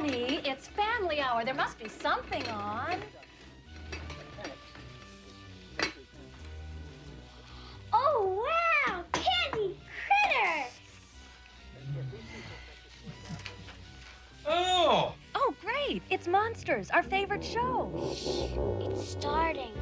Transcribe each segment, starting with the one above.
honey, it's family hour. There must be something on. Oh, wow! Candy critters! Oh! Oh, great. It's Monsters, our favorite show. It's starting.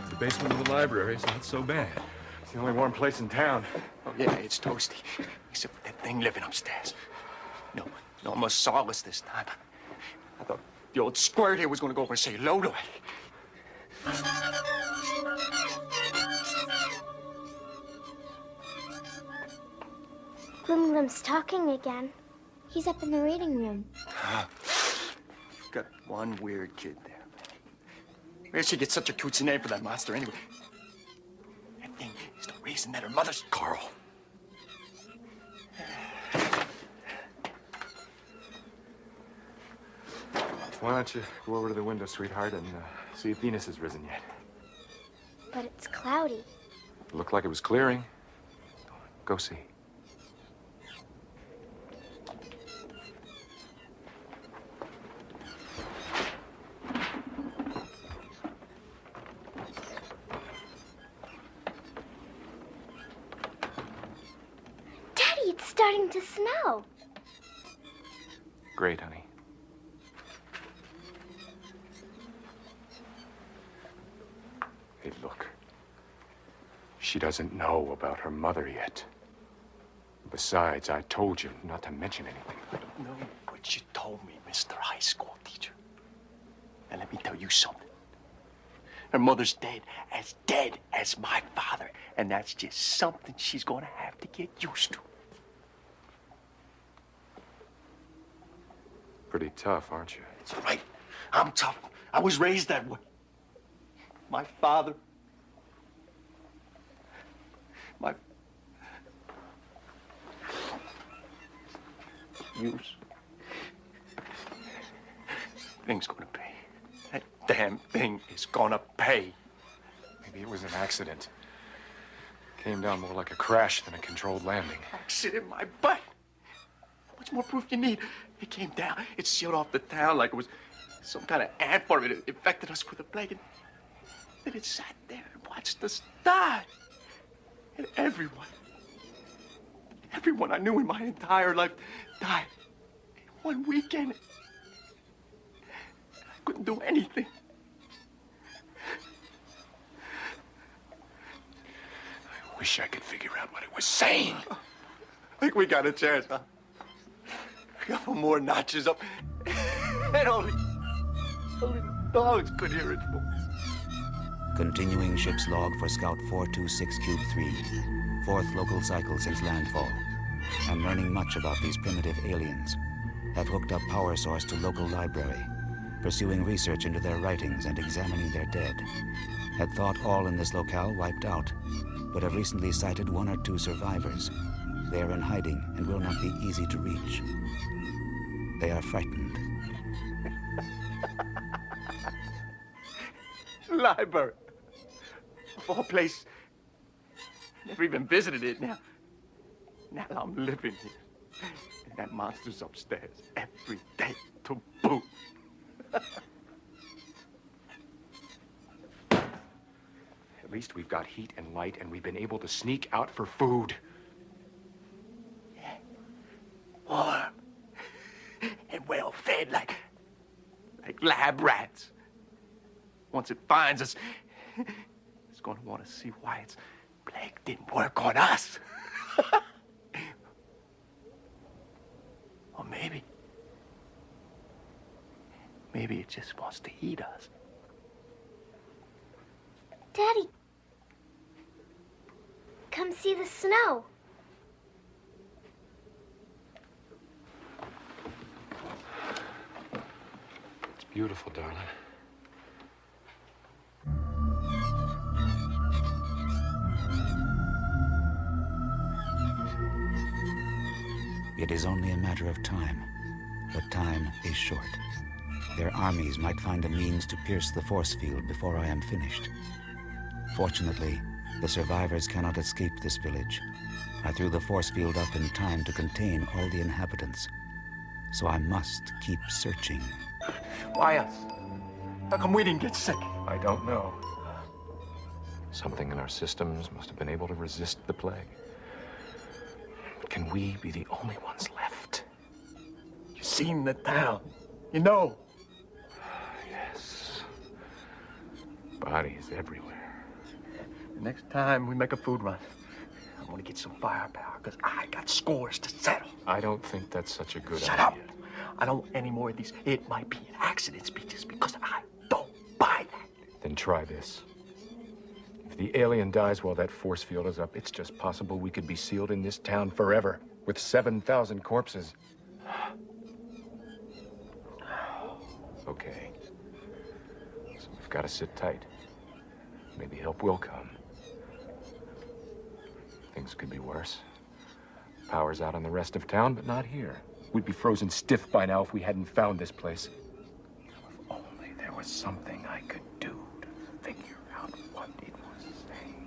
The basement of the library, so that's so bad. It's the only warm place in town. Oh, yeah, it's toasty. Except for that thing living upstairs. No more solace this time. I thought the old squirt here was going to go over and say hello to it. Glim's talking again. He's up in the reading room. Got one weird kid there. Where did she get such a cutesy name for that monster anyway? That thing is the reason that her mother's Carl. Why don't you go over to the window, sweetheart, and see if Venus has risen yet? But it's cloudy. It looked like it was clearing. Go see. Daddy, it's starting to snow. Great, honey. Hey, look. She doesn't know about her mother yet. Besides, I told you not to mention anything. I don't know what you told me, Mr. High School teacher. And let me tell you something. Her mother's dead as my father. And that's just something she's gonna have to get used to. Pretty tough, aren't you? That's right. I'm tough. I was raised that way. My father. My. Use. Thing's gonna pay. That damn thing is gonna pay. Maybe it was an accident. Came down more like a crash than a controlled landing. Accident, my butt. How much more proof you need? It came down. It sealed off the town like it was some kind of ant farm. It infected us with a plague. And then it sat there and watched us die. And everyone I knew in my entire life died in one weekend. I couldn't do anything. I wish I could figure out what it was saying. I think we got a chance, huh? A couple more notches up. And only the dogs could hear its voice. Continuing ship's log for Scout 426 Cube 3, fourth local cycle since landfall. I'm learning much about these primitive aliens. Have hooked up power source to local library, pursuing research into their writings and examining their dead. Had thought all in this locale wiped out, but have recently sighted 1 or 2 survivors. They are in hiding and will not be easy to reach. They are frightened. Library. Of all place. Never even visited it now. Now I'm living here. And that monster's upstairs every day to boot. At least we've got heat and light, and we've been able to sneak out for food. Yeah. Warm. And well fed like lab rats. Once it finds us, it's going to want to see why its plague didn't work on us. Or maybe it just wants to eat us. Daddy, come see the snow. It's beautiful, darling. It is only a matter of time, but time is short. Their armies might find a means to pierce the force field before I am finished. Fortunately, the survivors cannot escape this village. I threw the force field up in time to contain all the inhabitants. So I must keep searching. Why us? How come we didn't get sick? I don't know. Something in our systems must have been able to resist the plague. But can we be the only ones left? You seen the town. You know. Yes. Bodies everywhere. The next time we make a food run, I want to get some firepower, because I got scores to settle. I don't think that's such a good idea. Shut up. I don't want any more of these "it might be an accident" speeches, because I don't buy that. Then try this. If the alien dies while that force field is up, it's just possible we could be sealed in this town forever, with 7,000 corpses. Okay. So we've got to sit tight. Maybe help will come. Things could be worse. Power's out on the rest of town, but not here. We'd be frozen stiff by now if we hadn't found this place. If only there was something I could do to figure out what it was saying.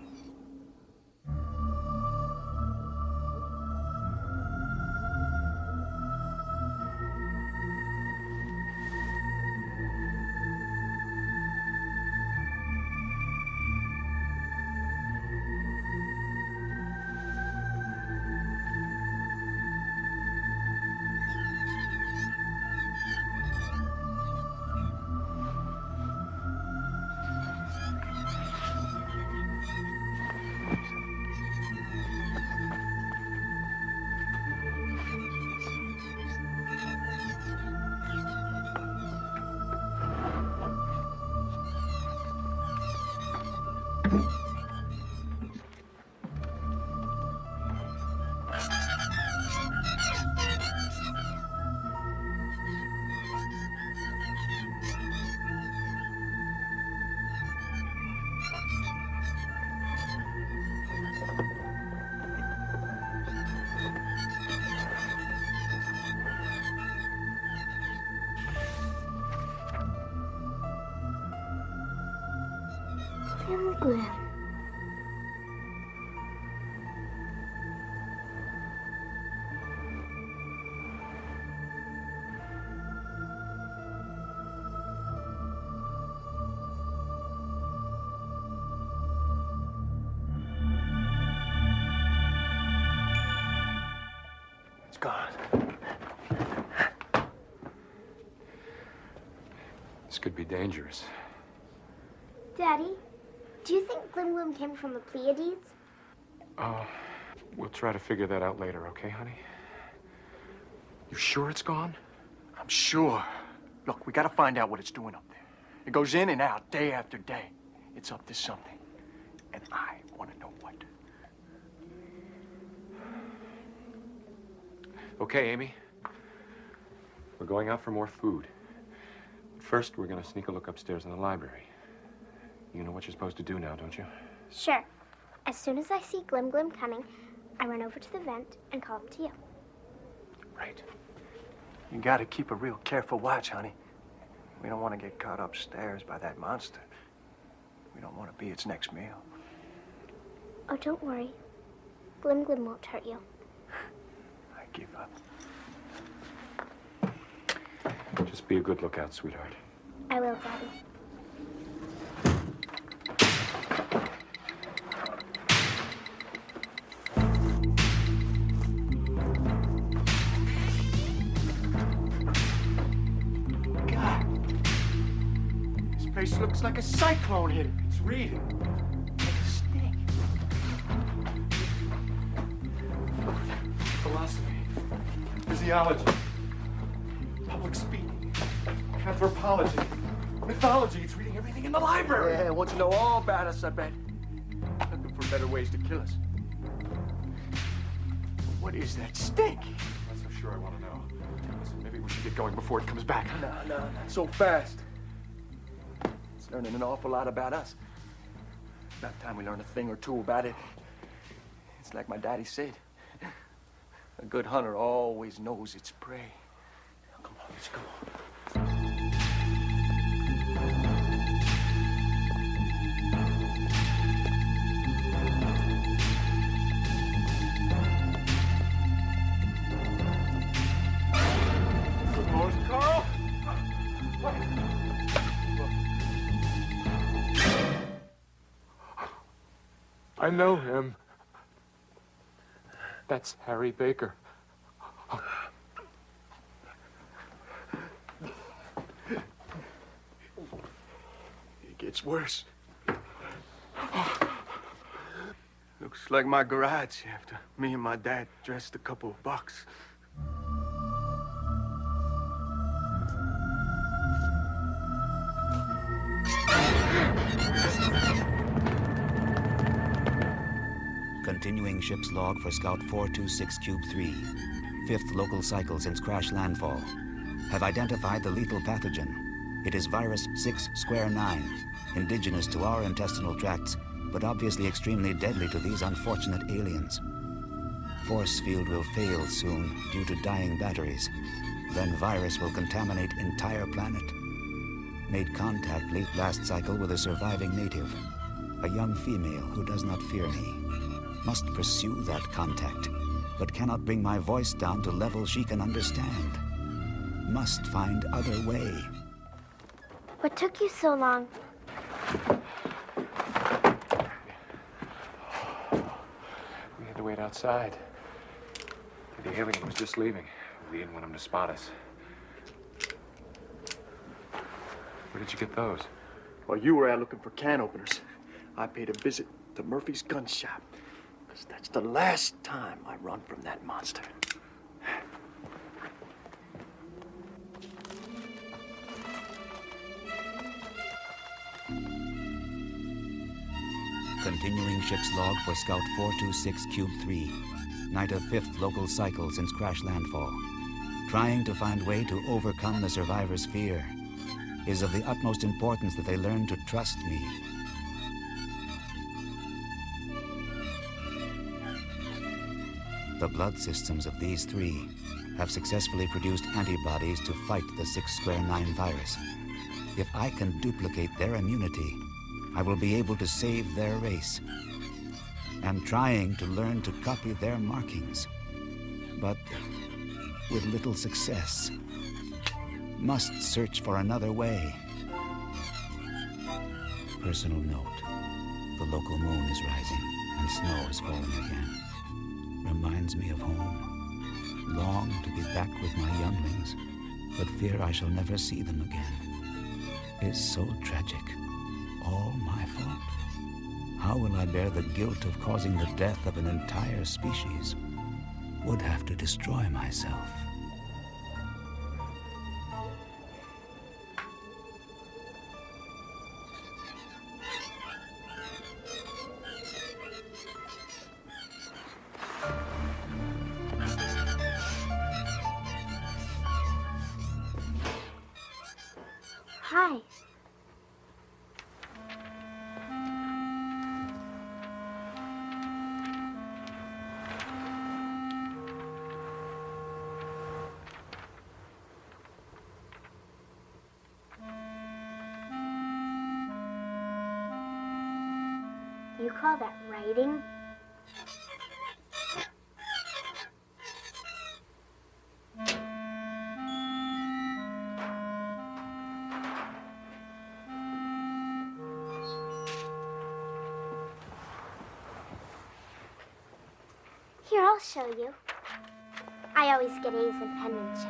Glim. It's gone. This could be dangerous. Daddy, do you think Glim came from the Pleiades? We'll try to figure that out later, okay, honey? You sure it's gone? I'm sure. Look, we got to find out what it's doing up there. It goes in and out day after day. It's up to something. And I want to know what. Okay, Amy. We're going out for more food. First, we're going to sneak a look upstairs in the library. You know what you're supposed to do now, don't you? Sure. As soon as I see Glim coming, I run over to the vent and call him to you. Right. You got to keep a real careful watch, honey. We don't want to get caught upstairs by that monster. We don't want to be its next meal. Oh, don't worry. Glim won't hurt you. I give up. Just be a good lookout, sweetheart. I will, Daddy. God. This place looks like a cyclone hit it. It's reading. Like philosophy, physiology, public speaking, anthropology, mythology. It's reading everything in the library. Yeah, wants to know all about us, I bet. Looking for better ways to kill us. What is that stink? I'm not so sure I want to know. Listen, maybe we should get going before it comes back. No, not so fast. It's learning an awful lot about us. About time we learn a thing or two about it. It's like my daddy said. A good hunter always knows its prey. Come on, let's go. Good morning, Carl. I know him. That's Harry Baker. It gets worse. Looks like my garage after me and my dad dressed a couple of bucks. Continuing ship's log for Scout 426 Cube 3. Fifth local cycle since crash landfall. Have identified the lethal pathogen. It is virus 6 square 9, indigenous to our intestinal tracts, but obviously extremely deadly to these unfortunate aliens. Force field will fail soon due to dying batteries. Then virus will contaminate entire planet. Made contact late last cycle with a surviving native. A young female who does not fear me. Must pursue that contact, but cannot bring my voice down to level she can understand. Must find other way. What took you so long? We had to wait outside. The alien was just leaving. We didn't want him to spot us. Where did you get those? While you were out looking for can openers, I paid a visit to Murphy's gun shop. Because that's the last time I run from that monster. Continuing ship's log for Scout 426 Cube 3. Night of 5th local cycle since crash landfall. Trying to find way to overcome the survivor's fear. Is of the utmost importance that they learn to trust me. The blood systems of these three have successfully produced antibodies to fight the 6 square 9 virus. If I can duplicate their immunity, I will be able to save their race. Am trying to learn to copy their markings, but with little success. Must search for another way. Personal note. The local moon is rising and snow is falling again. Reminds me of home. Long to be back with my younglings, but fear I shall never see them again. Is so tragic. All my fault. How will I bear the guilt of causing the death of an entire species? Would have to destroy myself. Hi. You call that writing? Here, I'll show you. I always get A's in penmanship.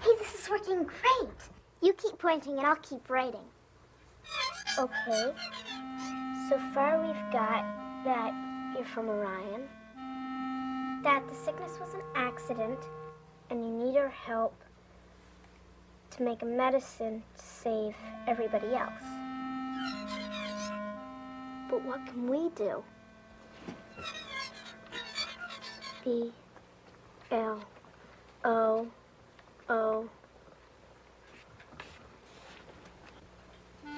Hey, this is working great. You keep pointing and I'll keep writing. Okay. So far we've got that you're from Orion, that the sickness was an accident, and you need our help to make a medicine to save everybody else. But what can we do? B-L-O-O.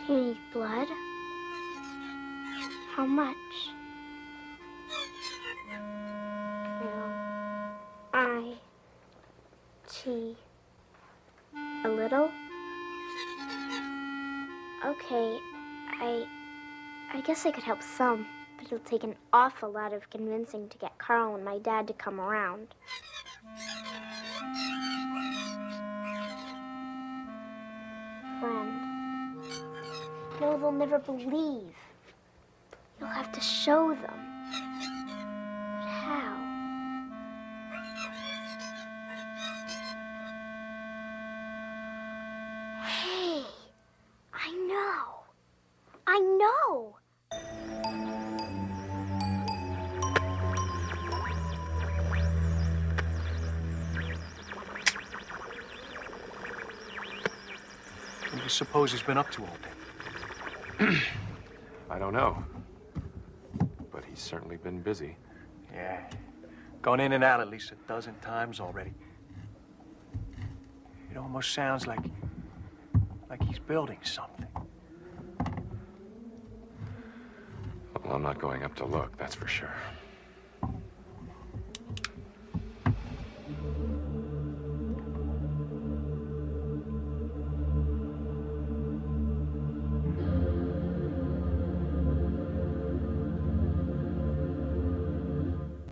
You need blood? How much? L-I-T. A little? Okay, I guess I could help some, but it'll take an awful lot of convincing to get Carl and my dad to come around. Friend. No, they'll never believe. You'll have to show them. But how? Hey, I know. I know. What do you suppose he's been up to all day? I don't know. But he's certainly been busy. Yeah. Gone in and out at least a dozen times already. It almost sounds like he's building something. Well, I'm not going up to look, that's for sure.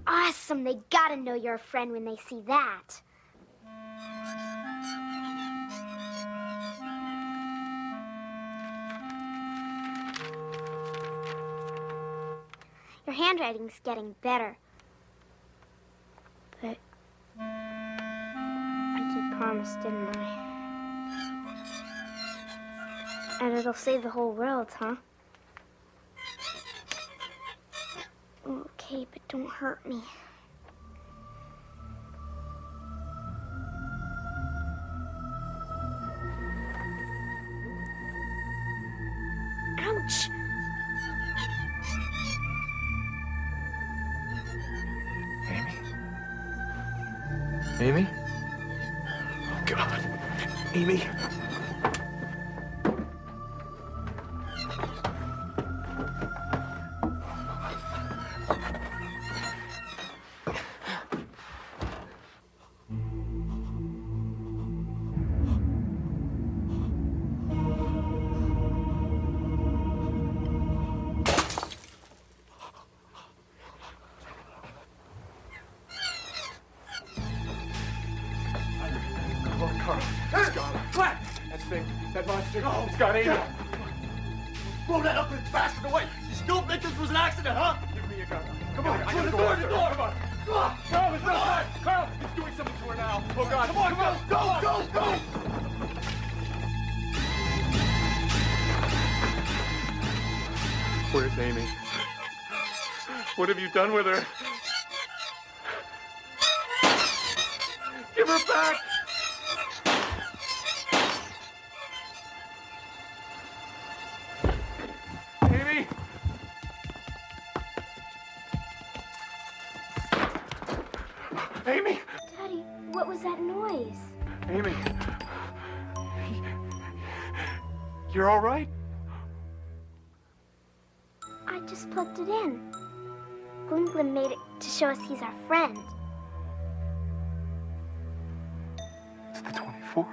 Awesome, they gotta know you're a friend when they see that. Your handwriting's getting better. But I did promise, didn't I? And it'll save the whole world, huh? Okay, but don't hurt me. Ouch! Amy? Oh, God. Amy. That monster, it's got Amy. Throw that ugly bastard away! You still think this was an accident, huh? Give me a gun. Come on, I Open gotta the go door, after the her. door! Come on. Come on! Carl, it's no time. Carl, it's doing something to her now. Oh, God. Come on, go! Where's Amy? What have you done with her? Give her back! Amy! Amy! Daddy, what was that noise? Amy! You're all right? I just plugged it in. Glim made it to show us he's our friend. It's the 24th.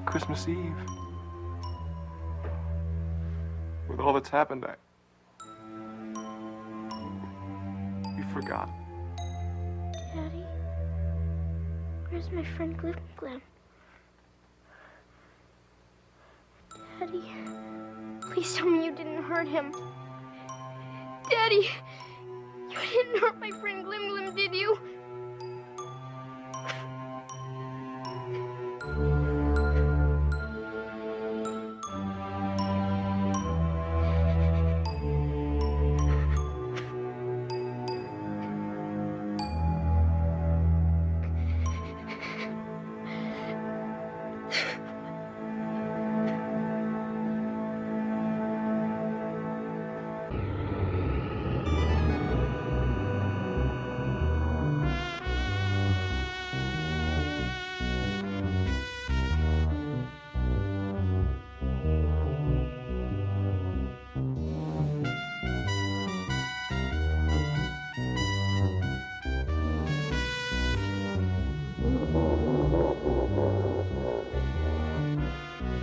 Christmas Eve. With all that's happened, you forgot. Daddy, where's my friend Glim? Daddy, please tell me you didn't hurt him. Daddy, you didn't hurt my friend Glim, did you?